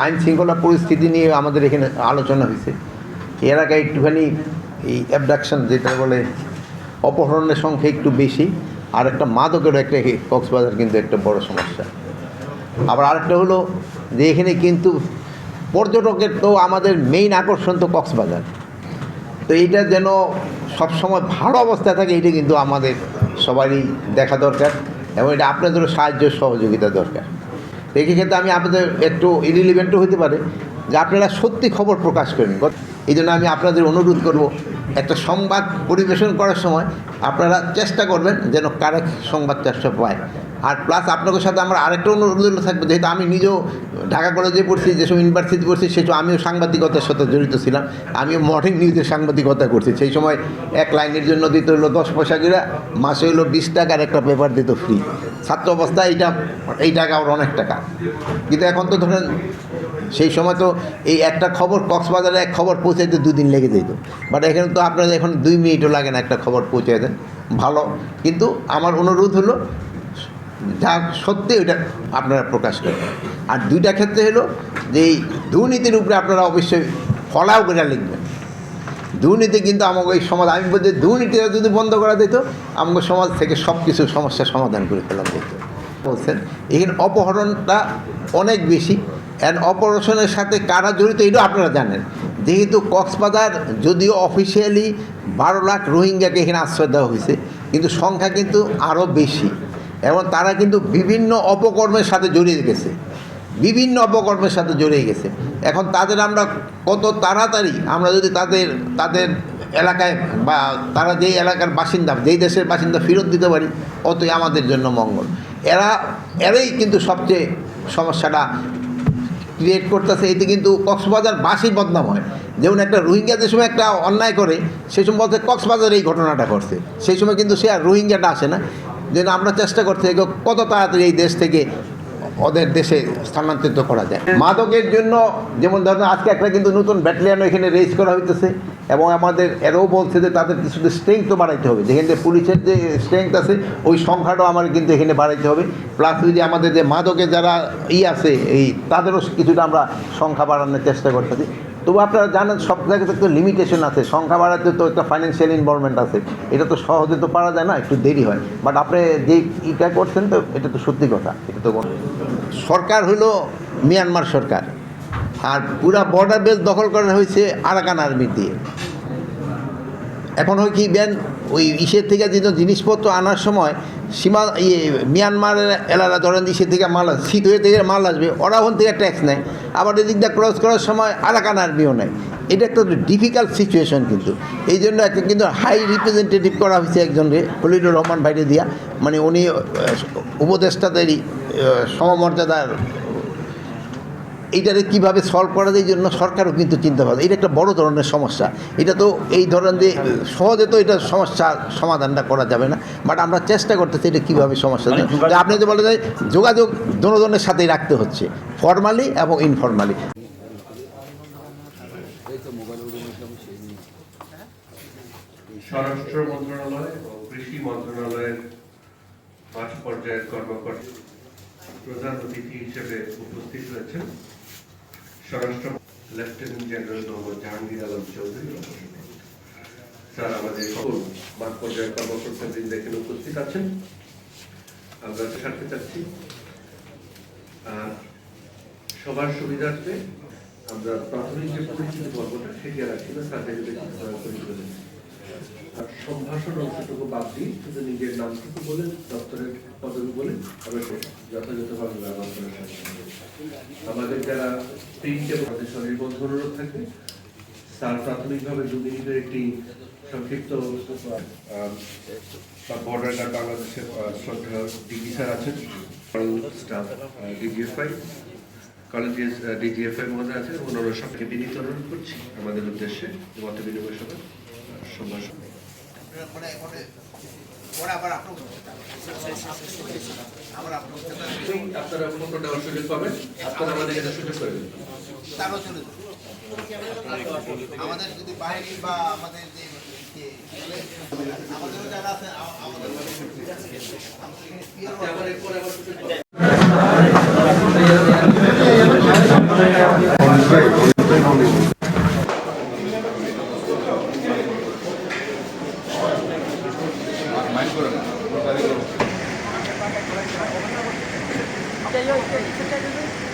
আইন শৃঙ্খলা পরিস্থিতি নিয়ে আমাদের এখানে আলোচনা হয়েছে। এর আগে একটুখানি এই অ্যাবডাকশন যেটা বলে অপহরণের সংখ্যা একটু বেশি, আর একটা মাদকেরও একটা কক্সবাজার কিন্তু একটা বড় সমস্যা। আবার আরেকটা হলো যে এখানে কিন্তু পর্যটকের তো আমাদের মেইন আকর্ষণ তো কক্সবাজার, তো এইটা যেন সবসময় ভালো অবস্থায় থাকে, এটা কিন্তু আমাদের সবারই দেখা দরকার এবং এটা আপনাদেরও সাহায্য সহযোগিতা দরকার। তো এই ক্ষেত্রে আমি আপনাদের একটু ইরিলিভেন্টও হতে পারে যে আপনারা সত্যি খবর প্রকাশ করেন। এই জন্য আমি আপনাদের অনুরোধ করব, একটা সংবাদ পরিবেশন করার সময় আপনারা চেষ্টা করবেন যেন কারেক্ট সংবাদটা পায়। আর প্লাস আপনাদের সাথে আমার আরেকটা অনুরোধ থাকবে, যেহেতু আমি নিজেও ঢাকা কলেজে পড়ছি, যেসব ইউনিভার্সিটি পড়ছি, সেসব আমিও সাংবাদিকতার সাথে জড়িত ছিলাম। আমিও মর্নিং নিউজের সাংবাদিকতা করছি। সেই সময় এক লাইনের জন্য দিতে হলো 10 পয়সা করে, মাসে হলো 20 টাকার একটা পেপার দিত ফ্রি। ছাত্র অবস্থায় এই টাকা ওর অনেক টাকা। কিন্তু এখন তো ধরেন সেই সময় তো এই একটা খবর কক্সবাজারে এক খবর পৌঁছাইতে 2 দিন লেগে যেত, বাট এখানে তো আপনাদের এখন 2 মিনিটও লাগে না একটা খবর পৌঁছে দেন, ভালো। কিন্তু আমার অনুরোধ হলো যা সত্যি ওইটা আপনারা প্রকাশ করেন। আর দুইটা ক্ষেত্রে হলো যে এই দুর্নীতির উপরে আপনারা অবশ্যই ফলাও করে লিখবেন। দুর্নীতি কিন্তু আমাকে এই সমাজ, আমি বলছি দুর্নীতিটা যদি বন্ধ করা যেত, আমাকে সমাজ থেকে সব কিছু সমস্যার সমাধান করে ফেলা যেত। বলছেন এখানে অপহরণটা অনেক বেশি, অ্যান্ড অপারেশনের সাথে কারা জড়িত এটাও আপনারা জানেন। যেহেতু কক্সবাজার যদিও অফিসিয়ালি 12 লাখ রোহিঙ্গাকে এখানে আশ্রয় দেওয়া হয়েছে, কিন্তু সংখ্যা কিন্তু আরও বেশি এবং তারা কিন্তু বিভিন্ন অপকর্মের সাথে জড়িয়ে গেছে, বিভিন্ন অপকর্মের সাথে জড়িয়ে গেছে। এখন তাদের আমরা কত তাড়াতাড়ি আমরা যদি তাদের এলাকায় বা তারা যেই এলাকার বাসিন্দা, যেই দেশের বাসিন্দা ফেরত দিতে পারি, অতই আমাদের জন্য মঙ্গল। এরাই কিন্তু সবচেয়ে সমস্যাটা ক্রিয়েট করতেছে। এতে কিন্তু কক্সবাজারবাসী বদনাম হয়। যেমন একটা রোহিঙ্গা যে সময় একটা অন্যায় করে, সেই সময় বলতে কক্সবাজার এই ঘটনাটা ঘটছে, সেই সময় কিন্তু সে আর রোহিঙ্গাটা আসে না। যেন আমরা চেষ্টা করতে কত তাড়াতাড়ি এই দেশ থেকে ওদের দেশে স্থানান্তরিত করা যায়। মাদকের জন্য যেমন ধরেন আজকে একটা কিন্তু নতুন ব্যাটালিয়ানও এখানে রেজ করা হইতেছে এবং আমাদের এরও বলছে যে তাদের কিছু স্ট্রেংথও বাড়াইতে হবে। যেখানে পুলিশের যে স্ট্রেংথ আছে ওই সংখ্যাটাও আমার কিন্তু এখানে বাড়াইতে হবে। প্লাস ওই যে আমাদের যে মাদকে যারা আছে এই তাদেরও কিছুটা আমরা সংখ্যা বাড়ানোর চেষ্টা করতেছি। তবু আপনারা জানেন সব জায়গাতে তো লিমিটেশন আছে, সংখ্যা বাড়াতে তো একটা ফাইন্যান্সিয়াল ইনভলভমেন্ট আছে, এটা তো সহজে তো পারা যায় না, একটু দেরি হয়। বাট আপনি যে ইটা করছেন তো এটা তো সত্যি কথা। এটা তো সরকার হলো মিয়ানমার সরকার, আর পুরা বর্ডার বেস দখল করা হয়েছে আরাকান আর্মি দিয়ে। এখন হয় কি বেন ওই ইসের থেকে যে জিনিসপত্র আনার সময় সীমা মিয়ানমারের এলাকা ধরেন ইসের থেকে মাল, শীত হয়ে থেকে মাল আসবে, ওরা ওখান থেকে ট্যাক্স নেয়, আবার এদিক দিয়ে ক্রস করার সময় আরাকান আর্মিও নেয়। এটা একটা ডিফিকাল্ট সিচুয়েশন। কিন্তু এই জন্য একটা কিন্তু হাই রিপ্রেজেন্টেটিভ করা হয়েছে একজনকে, খলিলুর রহমান ভাইরে দিয়া, মানে উনি উপদেষ্টাদেরই সমমর্যাদার। এইটারে কীভাবে সলভ করা যায় এই জন্য সরকারও কিন্তু চিন্তা ভাবনা। এটা একটা বড় ধরনের সমস্যা। এটা তো এই ধরনের সহজে তো এটা সমস্যার সমাধানটা করা যাবে না, বাট আমরা চেষ্টা করতেছি এটা কীভাবে সমস্যা। আপনি যে বলে যায় যোগাযোগ জনগণের সাথেই রাখতে হচ্ছে, ফর্মালি এবং ইনফর্মালি। স্বরাষ্ট্র মন্ত্রণালয় ও কৃষি মন্ত্রণালয়ের মাঠ পর্যায়ের কর্মকর্তা প্রধান অতিথি হিসেবে উপস্থিত রয়েছেন স্বরাষ্ট্র lieutenant general Mohammad Jahangir Alam Chowdhury. Sir, আমাদের সকল মাঠ পর্যায়ের কর্মকর্তাবৃন্দ এখানে উপস্থিত আছেন। আমরা থাকতে চাচ্ছি আর সবার সুবিধার্থে আমরা প্রাথমিক যে পরিচিতি পর্বটা সেটি রাখছি না, স্যার পরিচিত আর সম্ভাষণ অংশটুকু বাদ দিই, শুধু নিজের নামটুকু বলে দপ্তরের পদবি বলে আমরা যথাযথভাবে ব্যবহার করার চেষ্টা করি। আমাদের যারা প্রিন্টে আমাদের স্বনির্বন্ধ অনুরোধ থাকবে, স্যার প্রাথমিকভাবে 2 মিনিটের একটি সংক্ষিপ্ত বর্ডার গার্ড বাংলাদেশের শ্রদ্ধা ডিজি স্যার আছেন, স্টাফ ডিজিএফআই কলেজের ডিজিএফআই মহোদয় আছেন, ওনারা সবকে বিনীত অনুরোধ করছি আমাদের উদ্দেশ্যে মত বিনিময় সভা সম্ভাষণ। আপনারা ফটো দেওয়ার সুযোগ পাবেন, আপনারা আমাদের এটা সুযোগ করে দেবেন। আমাদের যদি বাহিনী বা আমাদের যে আমাদের যারা আছে আমাদের Chạy vô, chạy vô.